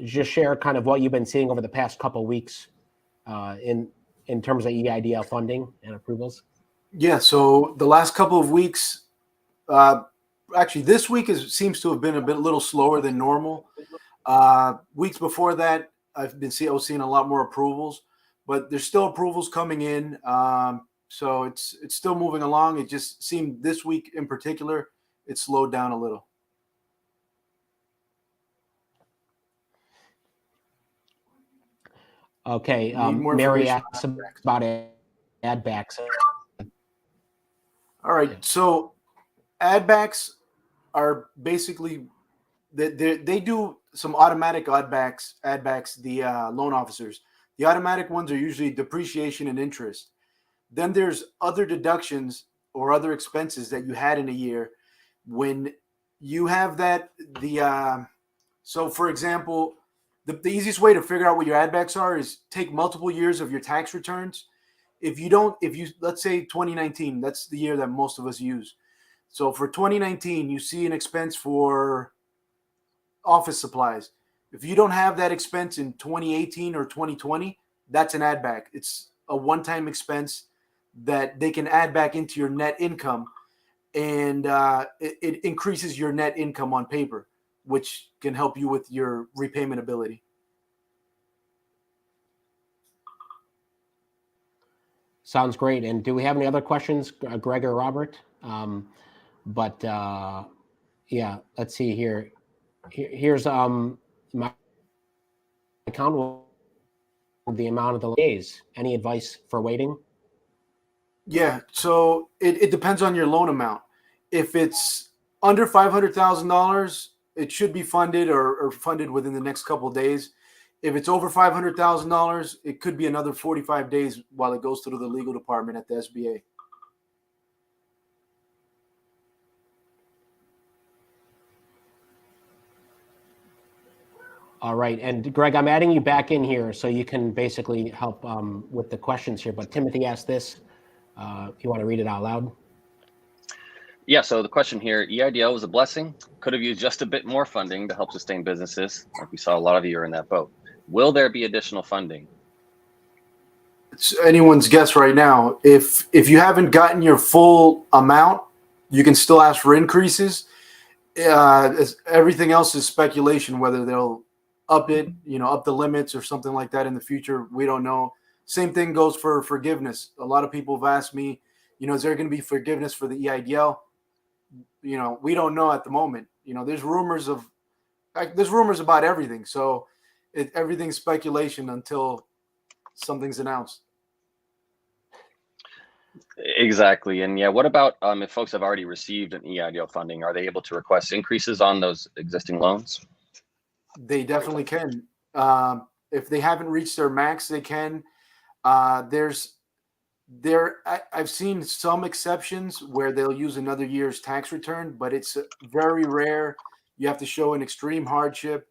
just share kind of what you've been seeing over the past couple of weeks in terms of EIDL funding and approvals? Yeah, so the last couple of weeks, actually this week seems to have been a little slower than normal. Weeks before that, I was seeing a lot more approvals, but there's still approvals coming in. So it's still moving along. It just seemed this week in particular, it slowed down a little. Okay, Mary asked about ad backs. All right, so ad backs are basically they do some automatic ad backs. The loan officers, the automatic ones are usually depreciation and interest. Then there's other deductions or other expenses that you had in a year. When you have that, so for example, the easiest way to figure out what your ad backs are is take multiple years of your tax returns. If you let's say 2019, that's the year that most of us use. So for 2019, you see an expense for office supplies. If you don't have that expense in 2018 or 2020, that's an add back. It's a one-time expense that they can add back into your net income, and it increases your net income on paper, which can help you with your repayment ability. Sounds great. And do we have any other questions, Greg or Robert? Yeah, let's see here. Here's my account with the amount of the days. Any advice for waiting? Yeah, so it depends on your loan amount. If it's under $500,000, it should be funded or funded within the next couple of days. If it's over $500,000, it could be another 45 days while it goes through the legal department at the SBA. All right. And Greg, I'm adding you back in here so you can basically help with the questions here. But Timothy asked this. You want to read it out loud? Yeah, so the question here, EIDL was a blessing, could have used just a bit more funding to help sustain businesses. Like we saw a lot of you are in that boat. Will there be additional funding? It's anyone's guess right now. If you haven't gotten your full amount, you can still ask for increases. Everything else is speculation, whether they'll up it, up the limits or something like that in the future. We don't know. Same thing goes for forgiveness. A lot of people have asked me, is there going to be forgiveness for the EIDL? We don't know at the moment. There's rumors about everything. So everything's speculation until something's announced. Exactly. And yeah, what about if folks have already received an EIDL funding, are they able to request increases on those existing loans? They definitely can. If they haven't reached their max, they can. I've seen some exceptions where they'll use another year's tax return, but it's very rare. You have to show an extreme hardship.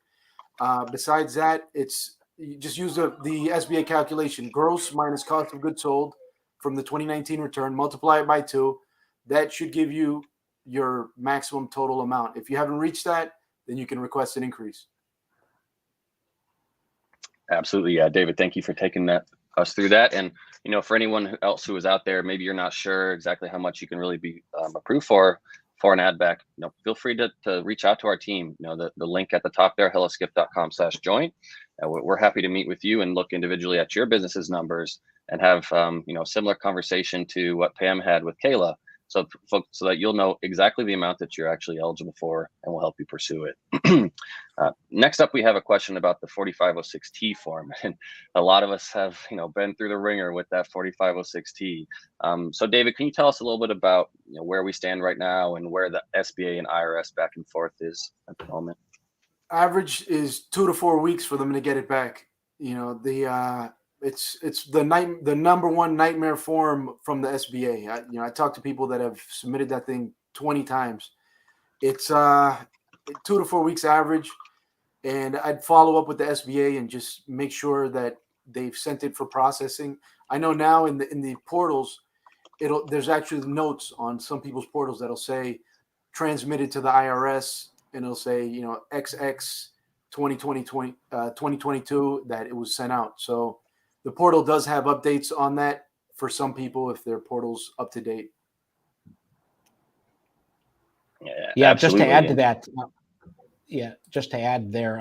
Besides that, you just use the SBA calculation, gross minus cost of goods sold from the 2019 return, multiply it by 2. That should give you your maximum total amount. If you haven't reached that, then you can request an increase. Absolutely. Yeah, David, thank you for taking us through that. And, for anyone else who is out there, maybe you're not sure exactly how much you can really be approved for an ad back, feel free to reach out to our team. The link at the top there, helloskip.com/join. We're happy to meet with you and look individually at your business's numbers and have, similar conversation to what Pam had with Kayla. So that you'll know exactly the amount that you're actually eligible for, and we'll help you pursue it. Next up, we have a question about the 4506T form, and a lot of us have been through the ringer with that 4506T. So David, can you tell us a little bit about where we stand right now and where the SBA and IRS back and forth is at the moment? Average is 2 to 4 weeks for them to get it back. It's the number one nightmare form from the SBA. I talk to people that have submitted that thing 20 times. It's 2 to 4 weeks average, and I'd follow up with the SBA and just make sure that they've sent it for processing. I know now in the portals, there's actually notes on some people's portals that'll say transmitted to the IRS, and it'll say, you know, XX 2022 that it was sent out. So the portal does have updates on that for some people if their portal's up to date. Yeah, just to add to that, just to add there,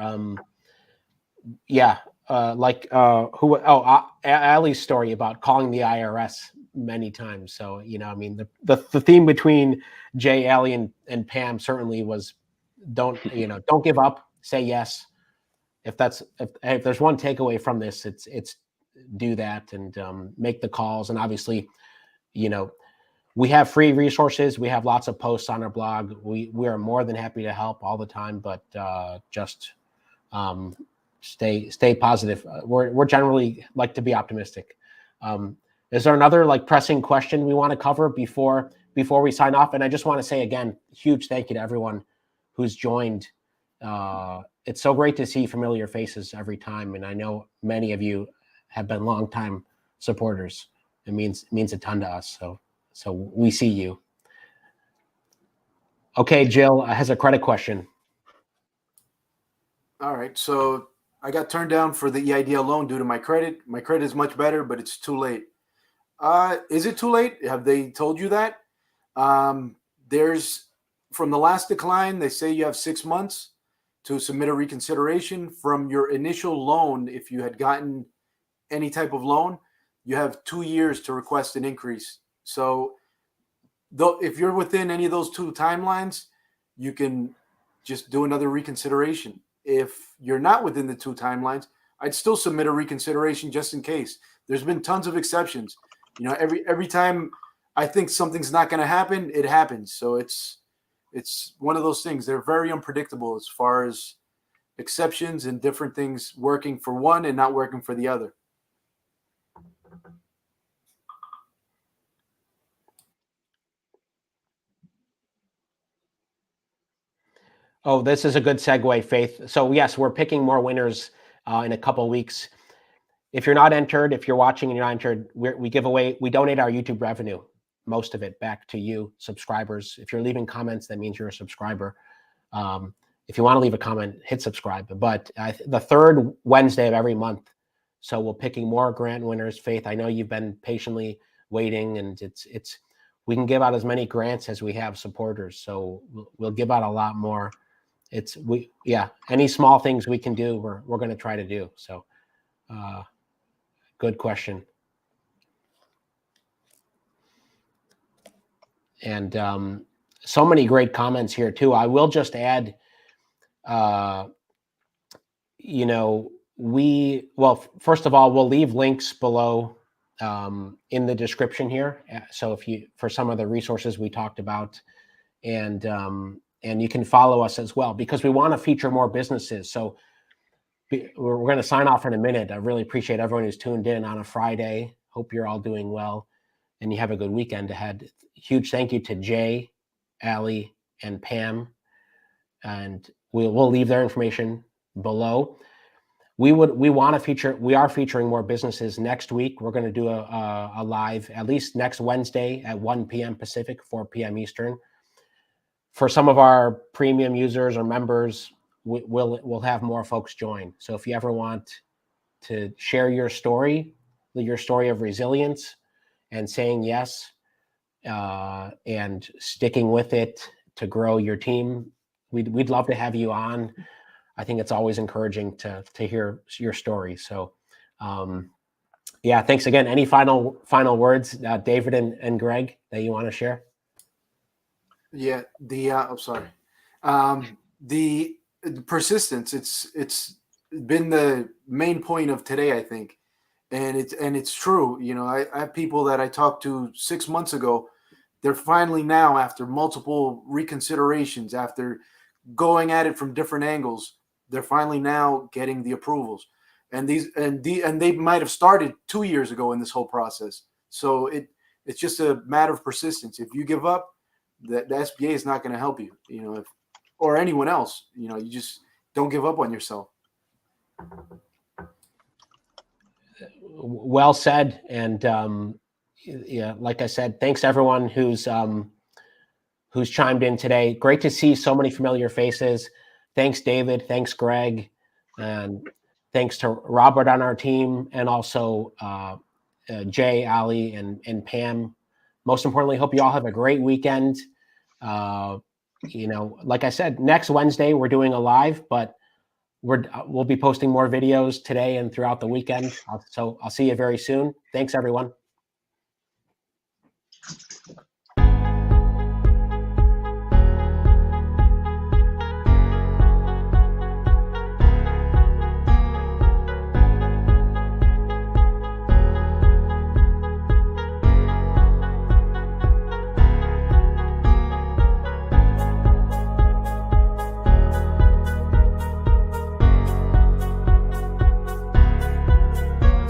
Ali's story about calling the IRS many times. So, you know, I mean, the theme between Jay, Ali, and Pam certainly was don't give up, say yes. If there's one takeaway from this, it's do that and make the calls. And obviously, you know, we have free resources. We have lots of posts on our blog. We are more than happy to help all the time, but just stay positive. We're generally like to be optimistic. Is there another like pressing question we want to cover before we sign off? And I just want to say again, huge thank you to everyone who's joined. It's so great to see familiar faces every time, and I know many of you have been longtime supporters. It means a ton to us. So we see you. Okay, Jill has a credit question. All right, so I got turned down for the EIDL loan due to my credit. My credit is much better, but it's too late. Is it too late? Have they told you that? There's from the last decline, they say you have 6 months to submit a reconsideration from your initial loan. If you had gotten any type of loan, you have 2 years to request an increase. So if you're within any of those two timelines, you can just do another reconsideration. If you're not within the two timelines, I'd still submit a reconsideration just in case. There's been tons of exceptions. You know, every time I think something's not going to happen, it happens. So it's one of those things. They're very unpredictable as far as exceptions and different things working for one and not working for the other. Oh, this is a good segue, Faith. So yes, we're picking more winners in a couple of weeks. If you're not entered, if you're watching and you're not entered, we donate our YouTube revenue, most of it back to you, subscribers. If you're leaving comments, that means you're a subscriber. If you want to leave a comment, hit subscribe. But the third Wednesday of every month, so we're picking more grant winners. Faith, I know you've been patiently waiting, and we can give out as many grants as we have supporters. So we'll give out a lot more. Any small things we can do, we're going to try to do. So good question. And so many great comments here too. I will just add, first of all, we'll leave links below in the description here. So for some of the resources we talked about, and you can follow us as well, because we want to feature more businesses. So we're going to sign off in a minute. I really appreciate everyone who's tuned in on a Friday. Hope you're all doing well and you have a good weekend ahead. Huge thank you to Jay, Ali, and Pam. And we'll leave their information below. We are featuring more businesses next week. We're going to do a live at least next Wednesday at 1 p.m. Pacific, 4 p.m. Eastern. For some of our premium users or members, we'll have more folks join. So if you ever want to share your story of resilience and saying yes and sticking with it to grow your team, we'd love to have you on. I think it's always encouraging to hear your story. So thanks again. Any final words, David and Greg, that you want to share? Yeah, the persistence, it's been the main point of today, I think. And it's true. You know, I have people that I talked to 6 months ago. They're finally now, after multiple reconsiderations, after going at it from different angles, they're finally now getting the approvals. And they might have started 2 years ago in this whole process. So it's just a matter of persistence. If you give up, the SBA is not going to help you, or anyone else. You just don't give up on yourself. Well said. And like I said, thanks to everyone who's who's chimed in today. Great to see so many familiar faces. Thanks, David. Thanks, Greg. And thanks to Robert on our team, and also Jay, Ali, and Pam. Most importantly, hope you all have a great weekend. Like I said, next Wednesday we're doing a live, but we'll be posting more videos today and throughout the weekend. So I'll see you very soon. Thanks, everyone.